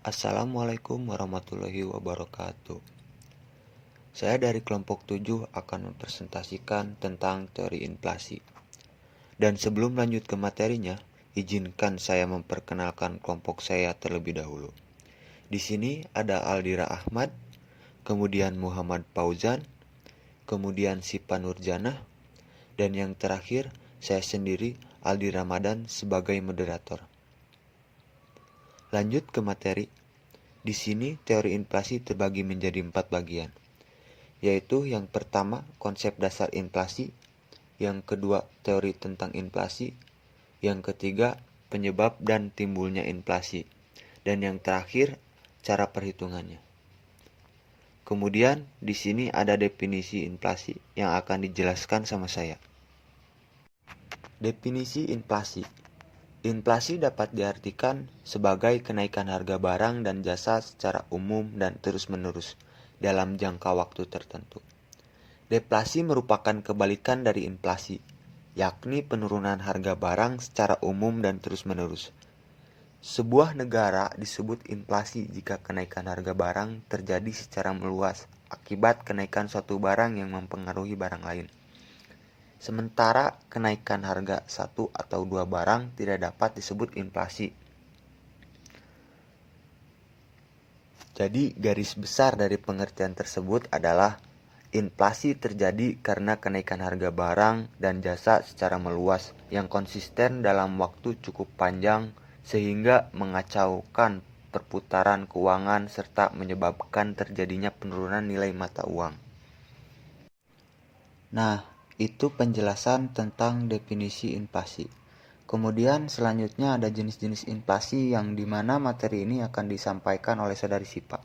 Assalamualaikum warahmatullahi wabarakatuh. Saya dari kelompok 7 akan mempresentasikan tentang teori inflasi. Dan sebelum lanjut ke materinya, izinkan saya memperkenalkan kelompok saya terlebih dahulu. Di sini ada Aldira Ahmad, kemudian Muhammad Fauzan, kemudian Sipa Nurjanah, dan yang terakhir saya sendiri Aldi Ramadan sebagai moderator. Lanjut ke materi. Di sini teori inflasi terbagi menjadi 4 bagian, yaitu yang pertama konsep dasar inflasi, yang kedua teori tentang inflasi, yang ketiga penyebab dan timbulnya inflasi, dan yang terakhir cara perhitungannya. Kemudian di sini ada definisi inflasi yang akan dijelaskan sama saya. Definisi inflasi. Inflasi dapat diartikan sebagai kenaikan harga barang dan jasa secara umum dan terus-menerus dalam jangka waktu tertentu. Deflasi merupakan kebalikan dari inflasi, yakni penurunan harga barang secara umum dan terus-menerus. Sebuah negara disebut inflasi jika kenaikan harga barang terjadi secara meluas akibat kenaikan suatu barang yang mempengaruhi barang lain. Sementara kenaikan harga satu atau dua barang tidak dapat disebut inflasi. Jadi garis besar dari pengertian tersebut adalah inflasi terjadi karena kenaikan harga barang dan jasa secara meluas yang konsisten dalam waktu cukup panjang sehingga mengacaukan perputaran keuangan serta menyebabkan terjadinya penurunan nilai mata uang. Nah, itu penjelasan tentang definisi inflasi. Kemudian selanjutnya ada jenis-jenis inflasi yang dimana materi ini akan disampaikan oleh Saudari Sipa.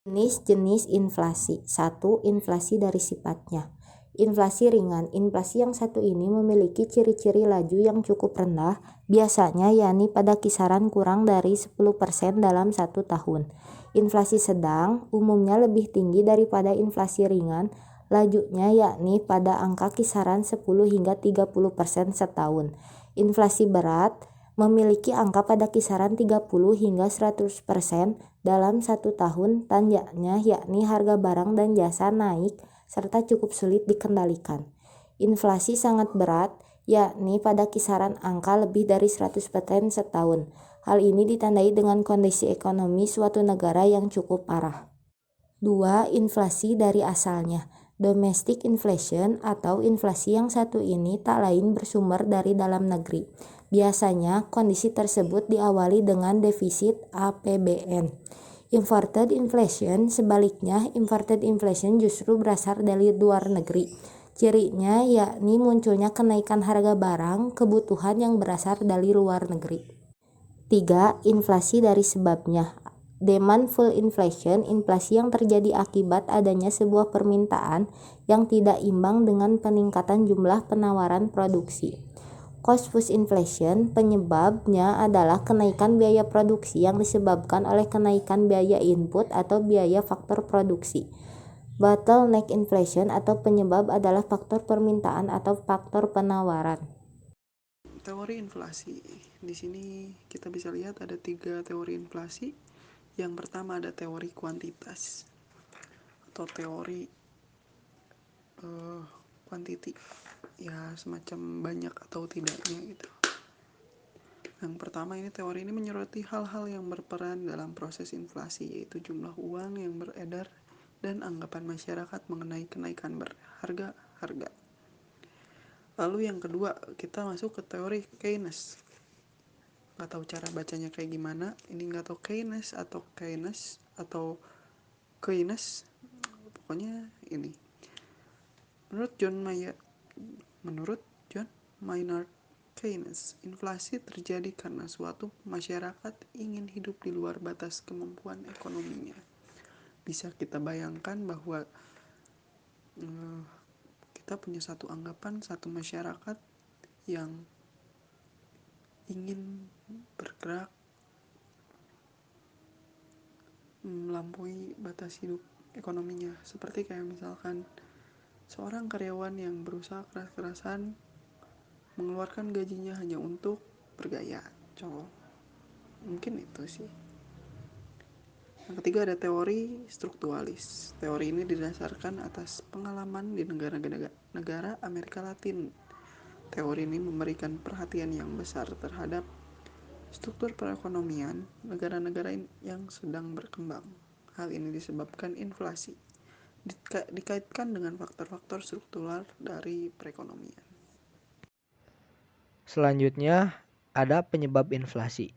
Jenis-jenis inflasi. 1. Inflasi dari sifatnya. Inflasi ringan. Inflasi yang satu ini memiliki ciri-ciri laju yang cukup rendah, biasanya yakni pada kisaran kurang dari 10% dalam 1 tahun. Inflasi sedang umumnya lebih tinggi daripada inflasi ringan, lajunya yakni pada angka kisaran 10 hingga 30% setahun. Inflasi berat memiliki angka pada kisaran 30 hingga 100% dalam 1 tahun, tandanya yakni harga barang dan jasa naik serta cukup sulit dikendalikan. Inflasi sangat berat yakni pada kisaran angka lebih dari 100% setahun. Hal ini ditandai dengan kondisi ekonomi suatu negara yang cukup parah. 2. Inflasi dari asalnya. Domestic inflation atau inflasi yang satu ini tak lain bersumber dari dalam negeri. Biasanya kondisi tersebut diawali dengan defisit APBN. Imported inflation sebaliknya, imported inflation justru berasal dari luar negeri. Cirinya yakni munculnya kenaikan harga barang kebutuhan yang berasal dari luar negeri. 3. Inflasi dari sebabnya. Demand-full inflation, inflasi yang terjadi akibat adanya sebuah permintaan yang tidak imbang dengan peningkatan jumlah penawaran produksi. Cost-push inflation, penyebabnya adalah kenaikan biaya produksi yang disebabkan oleh kenaikan biaya input atau biaya faktor produksi. Bottleneck inflation atau penyebab adalah faktor permintaan atau faktor penawaran. Teori inflasi. Di sini kita bisa lihat ada 3 teori inflasi. Yang pertama ada teori kuantitas atau teori quantity, ya semacam banyak atau tidaknya gitu. Yang pertama ini teori ini menyoroti hal-hal yang berperan dalam proses inflasi, yaitu jumlah uang yang beredar dan anggapan masyarakat mengenai kenaikan harga. Lalu yang kedua kita masuk ke teori Keynes. Nggak tahu cara bacanya kayak gimana, ini nggak tahu Keynes atau Keynes, pokoknya ini. Menurut John Maynard Keynes, inflasi terjadi karena suatu masyarakat ingin hidup di luar batas kemampuan ekonominya. Bisa kita bayangkan bahwa kita punya satu anggapan, satu masyarakat yang ingin bergerak melampaui batas hidup ekonominya. Seperti kayak misalkan seorang karyawan yang berusaha keras-kerasan mengeluarkan gajinya hanya untuk bergaya, mungkin itu sih. Yang ketiga ada teori strukturalis. Teori ini didasarkan atas pengalaman di negara Amerika Latin. Teori ini memberikan perhatian yang besar terhadap struktur perekonomian negara-negara yang sedang berkembang. Hal ini disebabkan inflasi dikaitkan dengan faktor-faktor struktural dari perekonomian. Selanjutnya ada penyebab inflasi.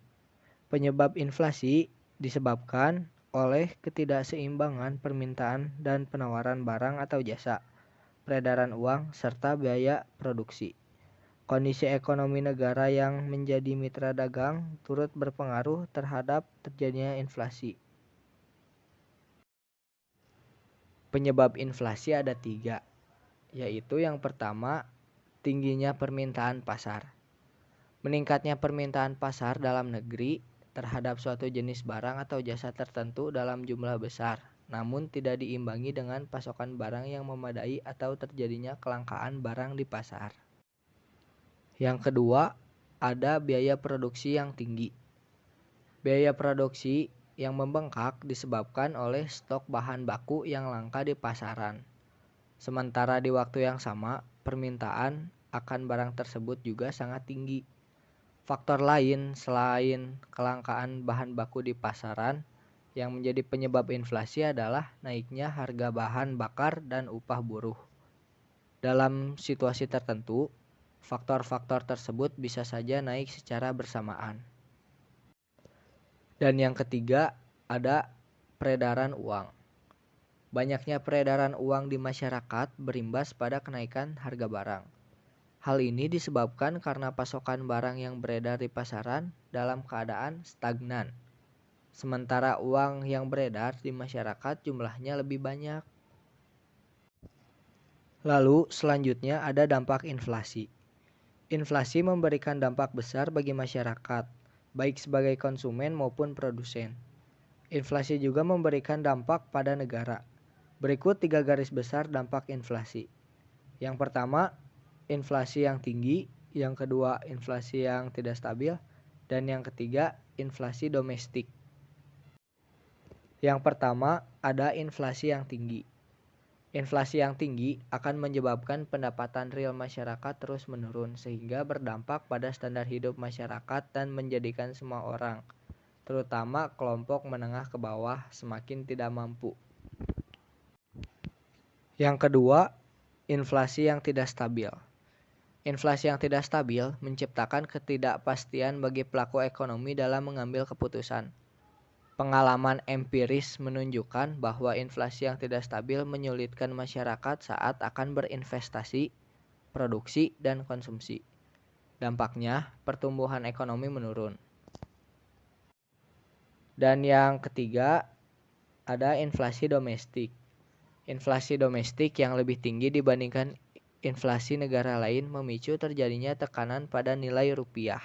Penyebab inflasi disebabkan oleh ketidakseimbangan permintaan dan penawaran barang atau jasa, peredaran uang, serta biaya produksi. Kondisi ekonomi negara yang menjadi mitra dagang turut berpengaruh terhadap terjadinya inflasi. Penyebab inflasi ada 3, yaitu yang pertama, tingginya permintaan pasar. Meningkatnya permintaan pasar dalam negeri terhadap suatu jenis barang atau jasa tertentu dalam jumlah besar, namun tidak diimbangi dengan pasokan barang yang memadai atau terjadinya kelangkaan barang di pasar. Yang kedua, ada biaya produksi yang tinggi. Biaya produksi yang membengkak disebabkan oleh stok bahan baku yang langka di pasaran. Sementara di waktu yang sama, permintaan akan barang tersebut juga sangat tinggi. Faktor lain selain kelangkaan bahan baku di pasaran yang menjadi penyebab inflasi adalah naiknya harga bahan bakar dan upah buruh. Dalam situasi tertentu, faktor-faktor tersebut bisa saja naik secara bersamaan. Dan yang ketiga, ada peredaran uang. Banyaknya peredaran uang di masyarakat berimbas pada kenaikan harga barang. Hal ini disebabkan karena pasokan barang yang beredar di pasaran dalam keadaan stagnan, sementara uang yang beredar di masyarakat jumlahnya lebih banyak. Lalu selanjutnya ada dampak inflasi. Inflasi memberikan dampak besar bagi masyarakat, baik sebagai konsumen maupun produsen. Inflasi juga memberikan dampak pada negara. Berikut 3 garis besar dampak inflasi. Yang pertama, inflasi yang tinggi, yang kedua inflasi yang tidak stabil, dan yang ketiga inflasi domestik. Yang pertama ada inflasi yang tinggi. Inflasi yang tinggi akan menyebabkan pendapatan real masyarakat terus menurun sehingga berdampak pada standar hidup masyarakat dan menjadikan semua orang, terutama kelompok menengah ke bawah, semakin tidak mampu. Yang kedua, inflasi yang tidak stabil. Inflasi yang tidak stabil menciptakan ketidakpastian bagi pelaku ekonomi dalam mengambil keputusan. Pengalaman empiris menunjukkan bahwa inflasi yang tidak stabil menyulitkan masyarakat saat akan berinvestasi, produksi, dan konsumsi. Dampaknya, pertumbuhan ekonomi menurun. Dan yang ketiga, ada inflasi domestik. Inflasi domestik yang lebih tinggi dibandingkan inflasi negara lain memicu terjadinya tekanan pada nilai rupiah.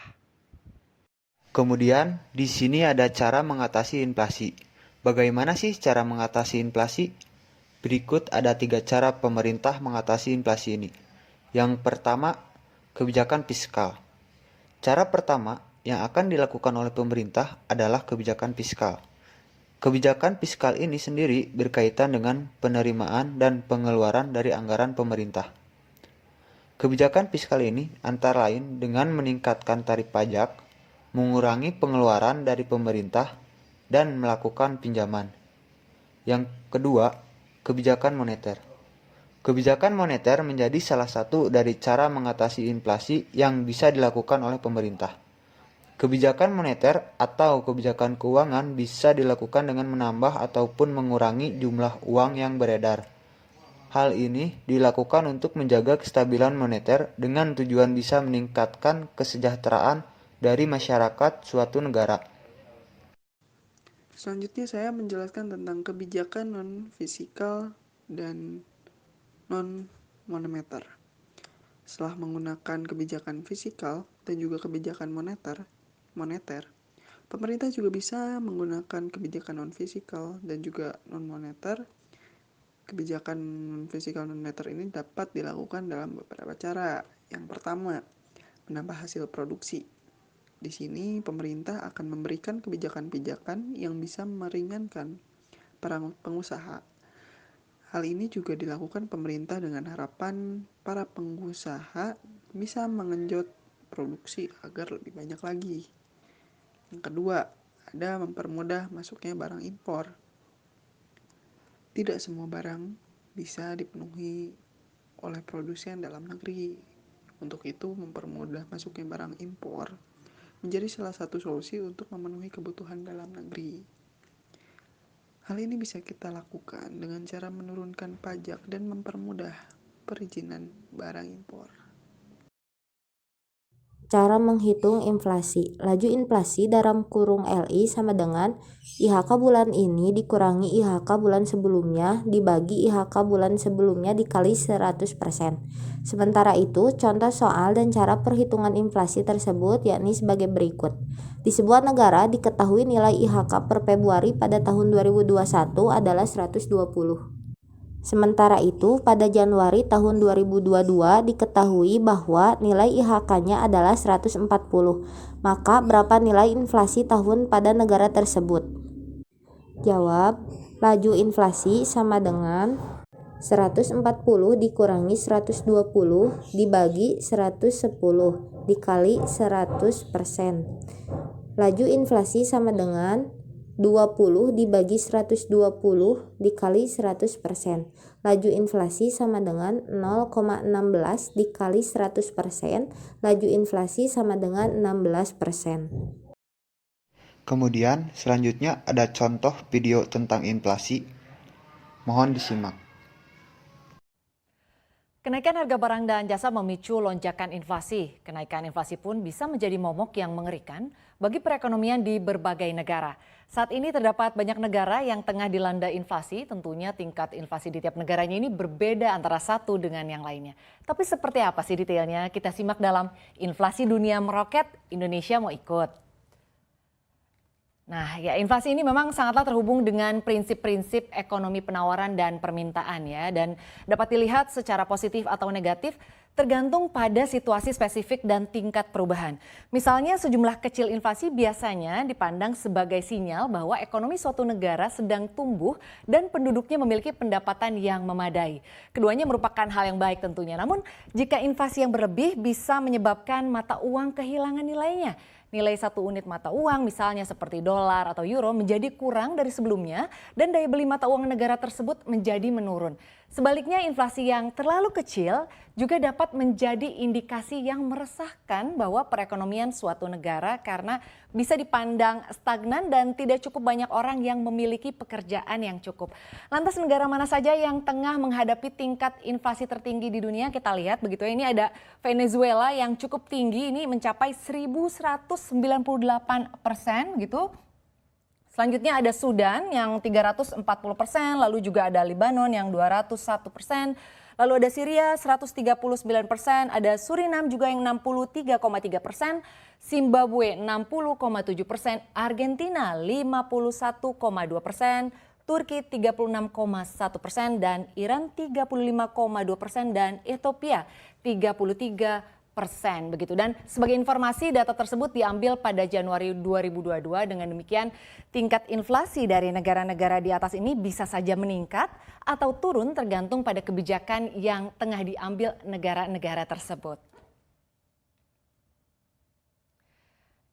Kemudian, di sini ada cara mengatasi inflasi. Bagaimana sih cara mengatasi inflasi? Berikut ada 3 cara pemerintah mengatasi inflasi ini. Yang pertama, kebijakan fiskal. Cara pertama yang akan dilakukan oleh pemerintah adalah kebijakan fiskal. Kebijakan fiskal ini sendiri berkaitan dengan penerimaan dan pengeluaran dari anggaran pemerintah. Kebijakan fiskal ini antara lain dengan meningkatkan tarif pajak, mengurangi pengeluaran dari pemerintah, dan melakukan pinjaman. Yang kedua, kebijakan moneter. Kebijakan moneter menjadi salah satu dari cara mengatasi inflasi yang bisa dilakukan oleh pemerintah. Kebijakan moneter atau kebijakan keuangan bisa dilakukan dengan menambah ataupun mengurangi jumlah uang yang beredar. Hal ini dilakukan untuk menjaga kestabilan moneter dengan tujuan bisa meningkatkan kesejahteraan dari masyarakat suatu negara. Selanjutnya saya menjelaskan tentang kebijakan non-fiskal dan non-moneter. Setelah menggunakan kebijakan fiskal dan juga kebijakan moneter, pemerintah juga bisa menggunakan kebijakan non-fiskal dan juga non-moneter. Kebijakan non-fiskal dan moneter ini dapat dilakukan dalam beberapa cara. Yang pertama, menambah hasil produksi. Di sini pemerintah akan memberikan kebijakan-kebijakan yang bisa meringankan para pengusaha. Hal ini juga dilakukan pemerintah dengan harapan para pengusaha bisa mengenjot produksi agar lebih banyak lagi. Yang kedua, ada mempermudah masuknya barang impor. Tidak semua barang bisa dipenuhi oleh produsen dalam negeri. Untuk itu, mempermudah masuknya barang impor menjadi salah satu solusi untuk memenuhi kebutuhan dalam negeri. Hal ini bisa kita lakukan dengan cara menurunkan pajak dan mempermudah perizinan barang impor. Cara menghitung inflasi. Laju inflasi dalam kurung LI sama dengan IHK bulan ini dikurangi IHK bulan sebelumnya dibagi IHK bulan sebelumnya dikali 100%. Sementara itu, contoh soal dan cara perhitungan inflasi tersebut yakni sebagai berikut. Di sebuah negara diketahui nilai IHK per Februari pada tahun 2021 adalah 120. Sementara itu, pada Januari tahun 2022 diketahui bahwa nilai IHK-nya adalah 140. Maka berapa nilai inflasi tahun pada negara tersebut? Jawab, laju inflasi sama dengan 140 dikurangi 120 dibagi 110 dikali 100%. Laju inflasi sama dengan 20 dibagi 120 dikali 100%. Laju inflasi sama dengan 0,16 dikali 100%. Laju inflasi sama dengan 16%. Kemudian selanjutnya ada contoh video tentang inflasi. Mohon disimak. Kenaikan harga barang dan jasa memicu lonjakan inflasi. Kenaikan inflasi pun bisa menjadi momok yang mengerikan bagi perekonomian di berbagai negara. Saat ini terdapat banyak negara yang tengah dilanda inflasi, tentunya tingkat inflasi di tiap negaranya ini berbeda antara satu dengan yang lainnya. Tapi seperti apa sih detailnya? Kita simak dalam Inflasi Dunia Meroket, Indonesia Mau Ikut. Nah, ya inflasi ini memang sangatlah terhubung dengan prinsip-prinsip ekonomi penawaran dan permintaan ya, dan dapat dilihat secara positif atau negatif tergantung pada situasi spesifik dan tingkat perubahan. Misalnya sejumlah kecil inflasi biasanya dipandang sebagai sinyal bahwa ekonomi suatu negara sedang tumbuh dan penduduknya memiliki pendapatan yang memadai. Keduanya merupakan hal yang baik tentunya. Namun jika inflasi yang berlebih bisa menyebabkan mata uang kehilangan nilainya. Nilai satu unit mata uang misalnya seperti dolar atau euro menjadi kurang dari sebelumnya dan daya beli mata uang negara tersebut menjadi menurun. Sebaliknya inflasi yang terlalu kecil juga dapat menjadi indikasi yang meresahkan bahwa perekonomian suatu negara karena bisa dipandang stagnan dan tidak cukup banyak orang yang memiliki pekerjaan yang cukup. Lantas negara mana saja yang tengah menghadapi tingkat inflasi tertinggi di dunia? Kita lihat begitu ya, ini ada Venezuela yang cukup tinggi, ini mencapai 1.198% gitu. Selanjutnya ada Sudan yang 340%, lalu juga ada Lebanon yang 201%, lalu ada Syria 139%, ada Surinam juga yang 63,3%, Zimbabwe 60,7%, Argentina 51,2%, Turki 36,1% dan Iran 35,2% dan Ethiopia 33%. Begitu. Dan sebagai informasi data tersebut diambil pada Januari 2022. Dengan demikian tingkat inflasi dari negara-negara di atas ini bisa saja meningkat atau turun tergantung pada kebijakan yang tengah diambil negara-negara tersebut.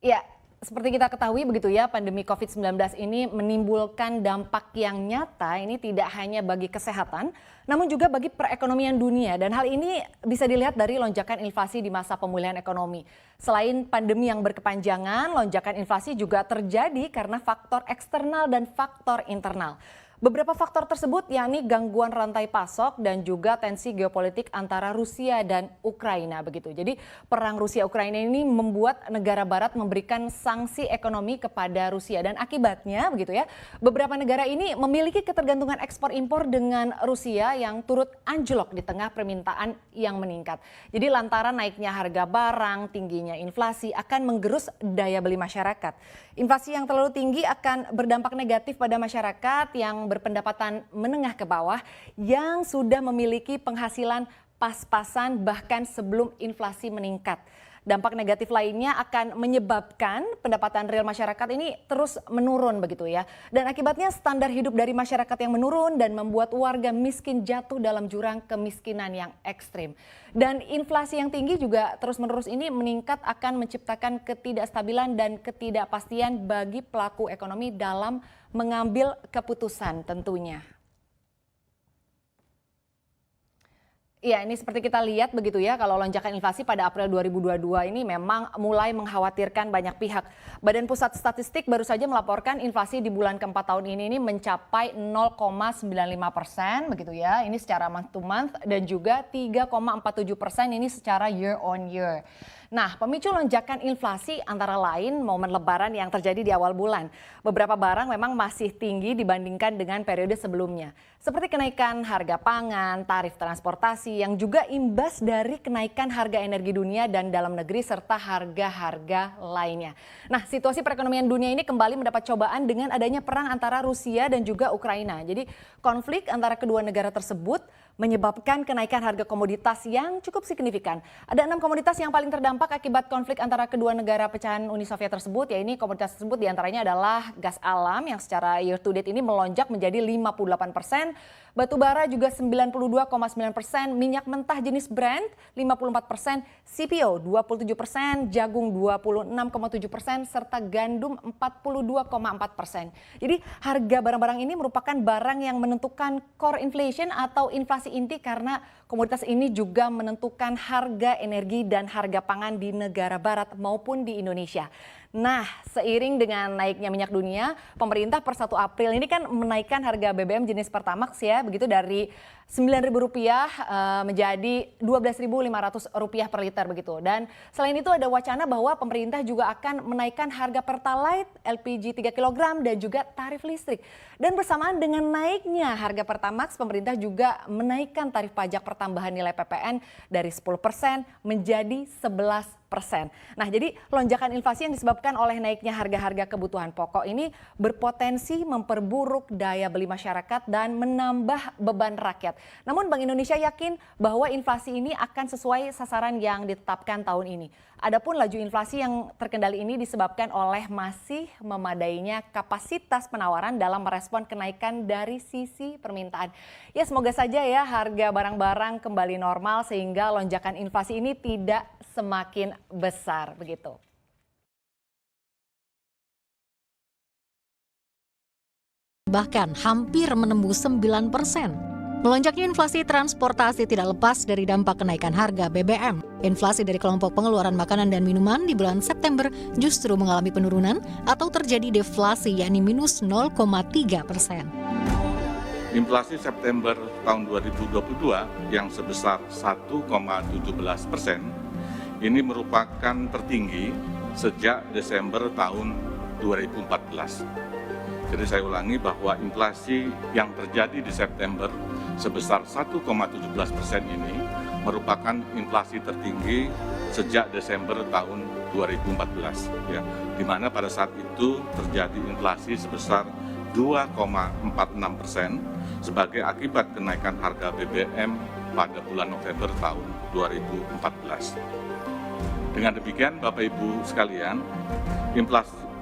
Ya, seperti kita ketahui begitu ya, pandemi COVID-19 ini menimbulkan dampak yang nyata ini tidak hanya bagi kesehatan, namun juga bagi perekonomian dunia. Dan hal ini bisa dilihat dari lonjakan inflasi di masa pemulihan ekonomi. Selain pandemi yang berkepanjangan, lonjakan inflasi juga terjadi karena faktor eksternal dan faktor internal. Beberapa faktor tersebut yakni gangguan rantai pasok dan juga tensi geopolitik antara Rusia dan Ukraina begitu. Jadi perang Rusia-Ukraina ini membuat negara barat memberikan sanksi ekonomi kepada Rusia dan akibatnya begitu ya, beberapa negara ini memiliki ketergantungan ekspor impor dengan Rusia yang turut anjlok di tengah permintaan yang meningkat. Jadi lantaran naiknya harga barang, tingginya inflasi akan menggerus daya beli masyarakat. Inflasi yang terlalu tinggi akan berdampak negatif pada masyarakat yang berpendapatan menengah ke bawah yang sudah memiliki penghasilan pas-pasan bahkan sebelum inflasi meningkat. Dampak negatif lainnya akan menyebabkan pendapatan real masyarakat ini terus menurun begitu ya. Dan akibatnya standar hidup dari masyarakat yang menurun dan membuat warga miskin jatuh dalam jurang kemiskinan yang ekstrim. Dan inflasi yang tinggi juga terus-menerus ini meningkat akan menciptakan ketidakstabilan dan ketidakpastian bagi pelaku ekonomi dalam mengambil keputusan tentunya. Iya, ini seperti kita lihat begitu ya, kalau lonjakan inflasi pada April 2022 ini memang mulai mengkhawatirkan banyak pihak. Badan Pusat Statistik baru saja melaporkan inflasi di bulan keempat tahun ini mencapai 0,95% begitu ya, ini secara month to month, dan juga 3,47% ini secara year on year. Nah, pemicu lonjakan inflasi antara lain momen lebaran yang terjadi di awal bulan. Beberapa barang memang masih tinggi dibandingkan dengan periode sebelumnya. Seperti kenaikan harga pangan, tarif transportasi yang juga imbas dari kenaikan harga energi dunia dan dalam negeri serta harga-harga lainnya. Nah, situasi perekonomian dunia ini kembali mendapat cobaan dengan adanya perang antara Rusia dan juga Ukraina. Jadi, konflik antara kedua negara tersebut menyebabkan kenaikan harga komoditas yang cukup signifikan. Ada 6 komoditas yang paling terdampak akibat konflik antara kedua negara pecahan Uni Soviet tersebut, yaitu komoditas tersebut diantaranya adalah gas alam yang secara year to date ini melonjak menjadi 58%, batu bara juga 92,9%, minyak mentah jenis Brent 54%, CPO 27%, jagung 26,7%, serta gandum 42,4%. Jadi harga barang-barang ini merupakan barang yang menentukan core inflation atau inflasi inti karena komoditas ini juga menentukan harga energi dan harga pangan di negara barat maupun di Indonesia. Nah, seiring dengan naiknya minyak dunia, pemerintah per 1 April ini kan menaikkan harga BBM jenis Pertamax ya, begitu dari Rp9.000 menjadi Rp12.500 per liter begitu. Dan selain itu ada wacana bahwa pemerintah juga akan menaikkan harga Pertalite, LPG 3 kg dan juga tarif listrik. Dan bersamaan dengan naiknya harga Pertamax, pemerintah juga menaikkan tarif pajak pertambahan nilai PPN dari 10% menjadi 11%. Nah, jadi lonjakan inflasi yang disebabkan oleh naiknya harga-harga kebutuhan pokok ini berpotensi memperburuk daya beli masyarakat dan menambah beban rakyat. Namun Bank Indonesia yakin bahwa inflasi ini akan sesuai sasaran yang ditetapkan tahun ini. Adapun laju inflasi yang terkendali ini disebabkan oleh masih memadainya kapasitas penawaran dalam merespon kenaikan dari sisi permintaan. Ya, semoga saja ya harga barang-barang kembali normal sehingga lonjakan inflasi ini tidak semakin besar begitu. Bahkan hampir menembus 9%. Melonjaknya inflasi transportasi tidak lepas dari dampak kenaikan harga BBM. Inflasi dari kelompok pengeluaran makanan dan minuman di bulan September justru mengalami penurunan atau terjadi deflasi yakni minus 0,3%. Inflasi September tahun 2022 yang sebesar 1,17% ini merupakan tertinggi sejak Desember tahun 2014. Jadi saya ulangi bahwa inflasi yang terjadi di September sebesar 1,17% ini merupakan inflasi tertinggi sejak Desember tahun 2014, ya, di mana pada saat itu terjadi inflasi sebesar 2,46% sebagai akibat kenaikan harga BBM pada bulan November tahun 2014. Dengan demikian, Bapak Ibu sekalian,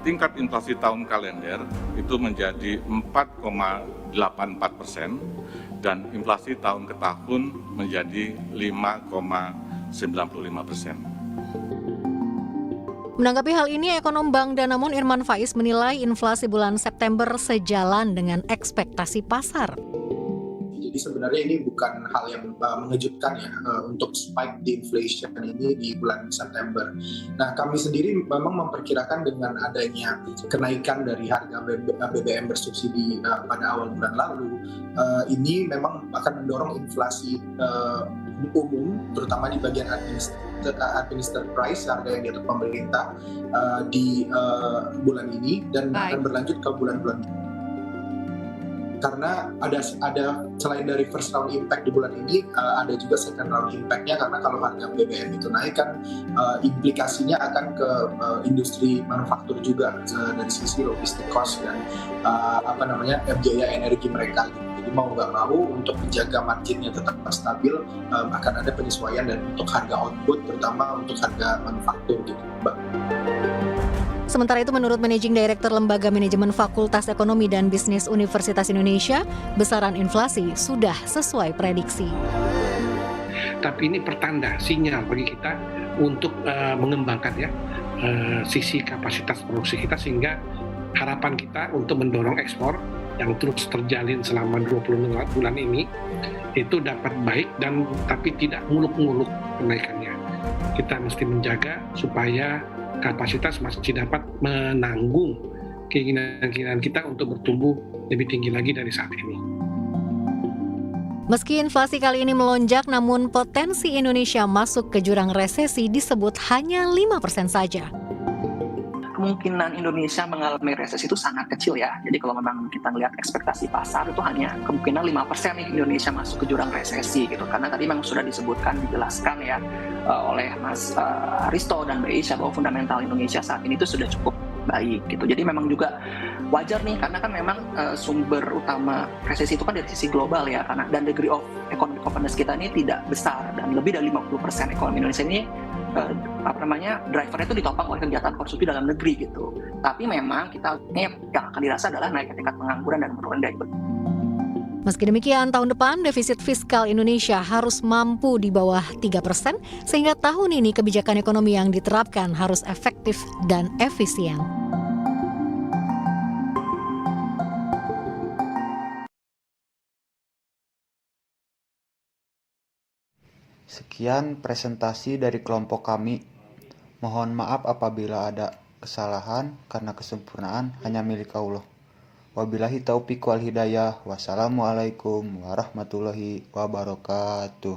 tingkat inflasi tahun kalender itu menjadi 4,84% dan inflasi tahun ke tahun menjadi 5,95%. Menanggapi hal ini, ekonom Bank Danamon Irman Faiz menilai inflasi bulan September sejalan dengan ekspektasi pasar. Jadi sebenarnya ini bukan hal yang mengejutkan ya untuk spike di inflation ini di bulan September. Nah, kami sendiri memang memperkirakan dengan adanya kenaikan dari harga BBM bersubsidi pada awal bulan lalu, ini memang akan mendorong inflasi umum, terutama di bagian administered price, harga yang diatur pemerintah di bulan ini dan akan berlanjut ke bulan-bulan. Karena ada selain dari first round impact di bulan ini, ada juga second round impact-nya, karena kalau harga BBM itu naik kan implikasinya akan ke industri manufaktur juga dari sisi logistik cost dan biaya energi mereka. Jadi mau nggak mau untuk menjaga marginnya tetap stabil akan ada penyesuaian dan untuk harga output terutama untuk harga manufaktur gitu, Mbak. Sementara itu menurut Managing Director Lembaga Manajemen Fakultas Ekonomi dan Bisnis Universitas Indonesia, besaran inflasi sudah sesuai prediksi. Tapi ini pertanda, sinyal bagi kita untuk mengembangkan sisi kapasitas produksi kita sehingga harapan kita untuk mendorong ekspor yang terus terjalin selama 20 bulan ini itu dapat baik dan tapi tidak muluk-muluk kenaikannya. Kita mesti menjaga supaya kapasitas masih dapat menanggung keinginan kita untuk bertumbuh lebih tinggi lagi dari saat ini. Meski inflasi kali ini melonjak, namun potensi Indonesia masuk ke jurang resesi disebut hanya 5% saja. Kemungkinan Indonesia mengalami resesi itu sangat kecil ya. Jadi kalau memang kita melihat ekspektasi pasar itu hanya kemungkinan 5% nih Indonesia masuk ke jurang resesi gitu. Karena tadi memang sudah dijelaskan ya oleh Mas Risto dan Mbak Isya bahwa fundamental Indonesia saat ini itu sudah cukup baik gitu. Jadi memang juga wajar nih karena kan memang sumber utama resesi itu kan dari sisi global ya, karena dan degree of economic openness kita ini tidak besar dan lebih dari 50% ekonomi Indonesia ini drivernya itu ditopang oleh kegiatan konsumsi dalam negeri gitu. Tapi memang yang akan dirasa adalah naiknya tingkat pengangguran dan menurunnya daya beli. Meski demikian, tahun depan defisit fiskal Indonesia harus mampu di bawah 3%, sehingga tahun ini kebijakan ekonomi yang diterapkan harus efektif dan efisien. Sekian presentasi dari kelompok kami. Mohon maaf apabila ada kesalahan karena kesempurnaan hanya milik Allah. Wabillahi taufiq wal hidayah. Wassalamualaikum warahmatullahi wabarakatuh.